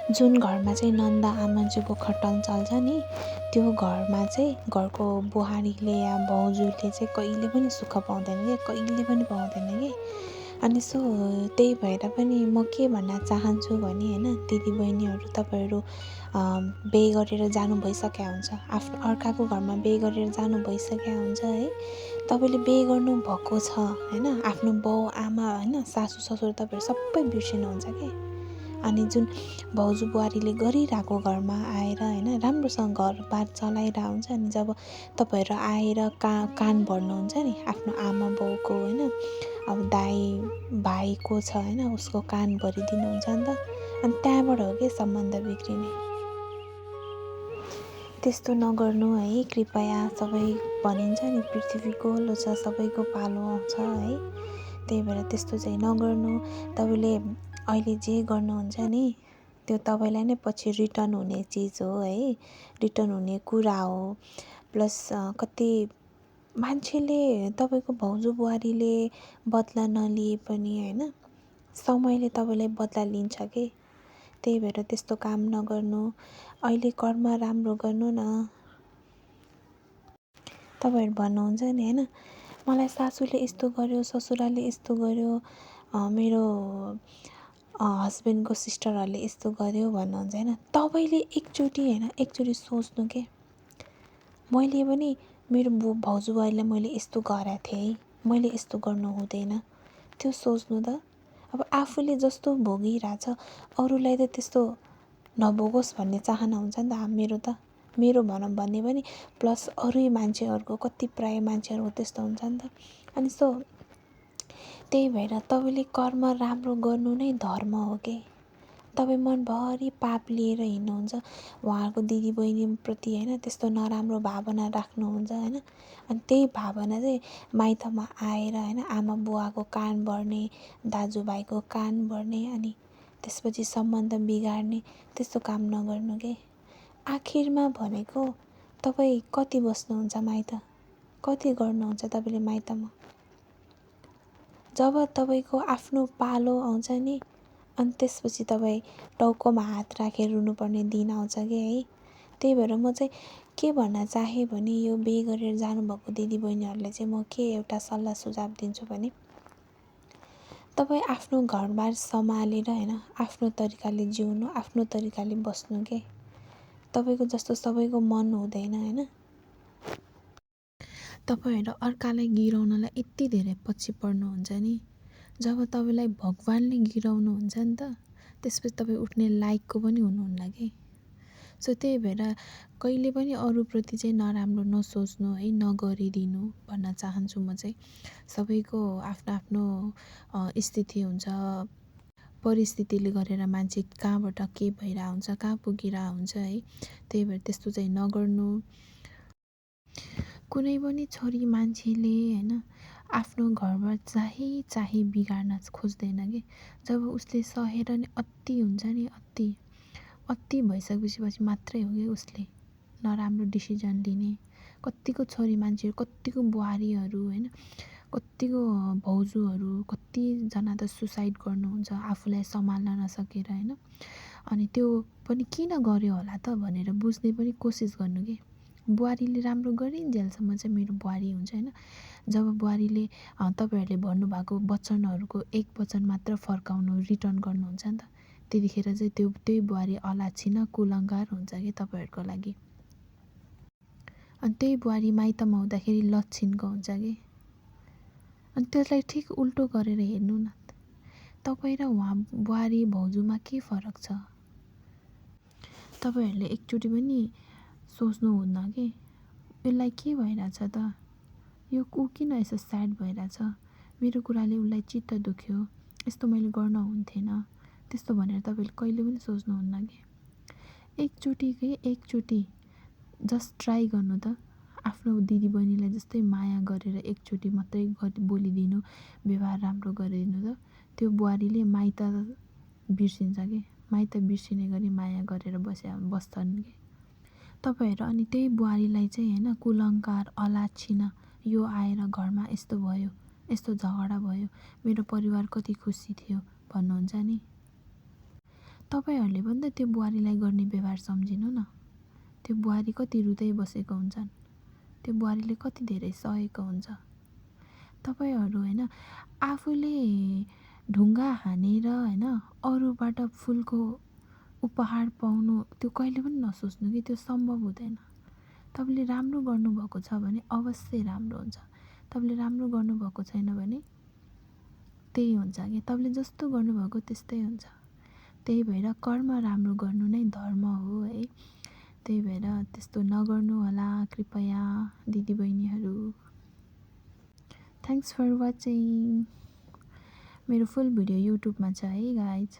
जुन घरमा चाहिँ नन्द आमाजुको खटल चल्छ नि, त्यो घरमा चाहिँ घरको बुहारीले या भाउजूले चाहिँ कहिले पनि सुख पाउँदैन कि, कहिले पनि पाउँदैन कि। अनि त्यही भएर पनि म के भन्न चाहन्छु भने होइन, दिदीबहिनीहरू तपाईँहरू बिहे गरेर जानु भइसकेको हुन्छ, आफ्नो अर्काको घरमा बिहे गरेर जानु भइसकेको हुन्छ है। तपाईँले बिहे गर्नुभएको छ होइन, आफ्नो बाउ आमा होइन, सासू ससुर तपाईँहरू सबै बिर्सिनुहुन्छ कि। अनि जुन भाउजू बुहारीले गरिरहेको घरमा आएर होइन, राम्रोसँग घरबार चलाइरहेको हुन्छ, अनि जब तपाईँहरू आएर कान भर्नुहुन्छ नि आफ्नो आमा बाउको होइन, अब दाइ भाइको छ होइन, उसको कान भरिदिनुहुन्छ नि त। अनि त्यहाँबाट हो कि सम्बन्ध बिग्रिने। त्यस्तो नगर्नु है कृपया। सबै भनिन्छ नि पृथ्वी गोलो छ, सबैको पालो आउँछ है। त्यही भएर त्यस्तो चाहिँ नगर्नु। तपाईँले अहिले जे गर्नुहुन्छ नि त्यो तपाईँलाई नै पछि रिटर्न हुने चिज हो है, रिटर्न हुने कुरा हो। प्लस कति मान्छेले तपाईँको भाउजू बुहारीले बदला नलिए पनि होइन, समयले तपाईँलाई बदला लिन्छ कि। त्यही भएर त्यस्तो काम नगर्नु। अहिले कर्म राम्रो गर्नु न। तपाईँहरू भन्नुहुन्छ नि होइन, मलाई सासूले यस्तो गर्यो, ससुराले यस्तो गर्यो, मेरो हस्बेन्डको सिस्टरहरूले यस्तो गर्यो भन्नुहुन्छ होइन। तपाईँले एकचोटि सोच्नु के, मैले पनि मेरो भाउजू बुहारीलाई मैले यस्तो गरेको थिएँ, मैले यस्तो गर्नु हुँदैन, त्यो सोच्नु त। अब आफूले जस्तो भोगिरहेछ अरूलाई त त्यस्तो नभोगोस् भन्ने चाहना हुन्छ नि त मेरो भनौँ भने पनि, प्लस अरू मान्छेहरूको कति प्राय मान्छेहरूको त्यस्तो हुन्छ नि त। अनि त्यही भएर तपाईँले कर्म राम्रो गर्नु नै धर्म हो कि। तपाईँ मनभरि पाप लिएर हिँड्नुहुन्छ, उहाँहरूको दिदीबहिनीप्रति होइन त्यस्तो नराम्रो भावना राख्नुहुन्छ होइन। अनि त्यही भावना चाहिँ माइतमा आएर होइन आमा बुवाको कान भर्ने, दाजुभाइको कान भर्ने, अनि त्यसपछि सम्बन्ध बिगार्ने, त्यस्तो काम नगर्नु के। आखिरमा भनेको तपाईँ कति बस्नुहुन्छ माइत, कति गर्नुहुन्छ तपाईँले माइतमा। जब तपाईँको आफ्नो पालो आउँछ नि, अनि त्यसपछि तपाईँ टाउकोमा हात राखेर रुनुपर्ने दिन आउँछ कि है। त्यही भएर म चाहिँ के भन्न चाहेँ भने, यो बिहे गरेर जानुभएको दिदीबहिनीहरूलाई चाहिँ म के एउटा सल्लाह सुझाव दिन्छु भने, तपाईँ आफ्नो घरबार सम्हालेर होइन आफ्नो तरिकाले जिउनु, आफ्नो तरिकाले बस्नु के। तपाईँको जस्तो सबैको मन हुँदैन होइन। तपाईँहरू अर्कालाई गिराउनलाई यति धेरै पछि पर्नुहुन्छ नि, जब तपाईँलाई भगवानले गिराउनुहुन्छ नि त, त्यसपछि तपाईँ उठ्ने लायकको पनि हुनुहुन्न कि। त्यही भएर कहिले पनि अरूप्रति चाहिँ नराम्रो नसोच्नु है, नगरिदिनु भन्न चाहन्छु म चाहिँ। सबैको आफ्नो आफ्नो स्थिति हुन्छ, परिस्थितिले गरेर मान्छे कहाँबाट के भइरहेको हुन्छ, कहाँ पुगिरहेको हुन्छ है। त्यही भएर त्यस्तो चाहिँ नगर्नु। कुनै पनि छोरी मान्छेले होइन आफ्नो घरबार चाहे बिगार्न खोज्दैन कि। जब उसले सहेर नि अति हुन्छ नि, अति भइसकेपछि मात्रै हो कि उसले नराम्रो डिसिजन लिने। कतिको छोरी मान्छेहरू, कतिको बुहारीहरू होइन, कतिको भाउजूहरू, कतिजना त सुसाइड गर्नुहुन्छ आफूलाई सम्हाल्न नसकेर होइन। अनि त्यो पनि किन गर्यो होला त भनेर बुझ्ने पनि कोसिस गर्नु कि। बुहारीले राम्रो गरिन्जेलसम्म चाहिँ मेरो बुहारी हुन्छ होइन। जब बुहारीले तपाईँहरूले भन्नुभएको वचनहरूको एक वचन मात्र फर्काउनु, रिटर्न गर्नुहुन्छ नि त, त्यतिखेर चाहिँ त्यही बुहारी अलाछिन कुलङ्गार हुन्छ कि तपाईँहरूको लागि। अनि त्यही बुहारी माइतमा हुँदाखेरि लच्छिनको हुन्छ कि। अनि त्यसलाई ठिक उल्टो गरेर हेर्नु न, तपाईँ र उहाँ बुहारी भाउजूमा के फरक छ। तपाईँहरूले एकचोटि पनि सोच्नुहुन्न कि यसलाई के भइरहेछ त, यो किन यसो स्याड भइरहेछ, मेरो कुराले उसलाई चित्त दुख्यो, यस्तो मैले गर्न हुन्थेन, त्यस्तो भनेर तपाईँले कहिले पनि सोच्नुहुन्न कि। एकचोटि जस्ट ट्राई गर्नु त, आफ्नो दिदीबहिनीलाई जस्तै माया गरेर एकचोटि मात्रै बोलिदिनु, व्यवहार राम्रो गरिदिनु त, त्यो बुहारीले माइत बिर्सिन्छ कि। माइत बिर्सिने गरी माया गरेर बस्छन् कि तपाईँहरू। अनि त्यही बुहारीलाई चाहिँ होइन कुलङ्कार अलाछिन, यो आएर घरमा यस्तो भयो, यस्तो झगडा भयो, मेरो परिवार कति खुसी थियो भन्नुहुन्छ नि। तपाईहरूले पनि त त्यो बुहारीलाई गर्ने व्यवहार सम्झिनु न। त्यो बुहारी कति रुँदै बसेको हुन्छन्, त्यो बुहारीले कति धेरै सहेको हुन्छ। तपाईहरू होइन आफूले ढुङ्गा हानेर होइन अरूबाट फुलको उपहार पाउनु त्यो कहिले पनि नसोच्नु कि त्यो सम्भव हुँदैन। तपाईँले राम्रो गर्नुभएको छ भने अवश्य राम्रो हुन्छ, तपाईँले राम्रो गर्नुभएको छैन भने त्यही हुन्छ कि तपाईँले जस्तो गर्नुभएको त्यस्तै हुन्छ। त्यही भएर कर्म राम्रो गर्नु नै धर्म हो है। त्यही भएर त्यस्तो नगर्नु होला कृपया दिदीबहिनीहरू। Thanks for watching. मेरो फुल भिडियो युट्युबमा छ है गाइज।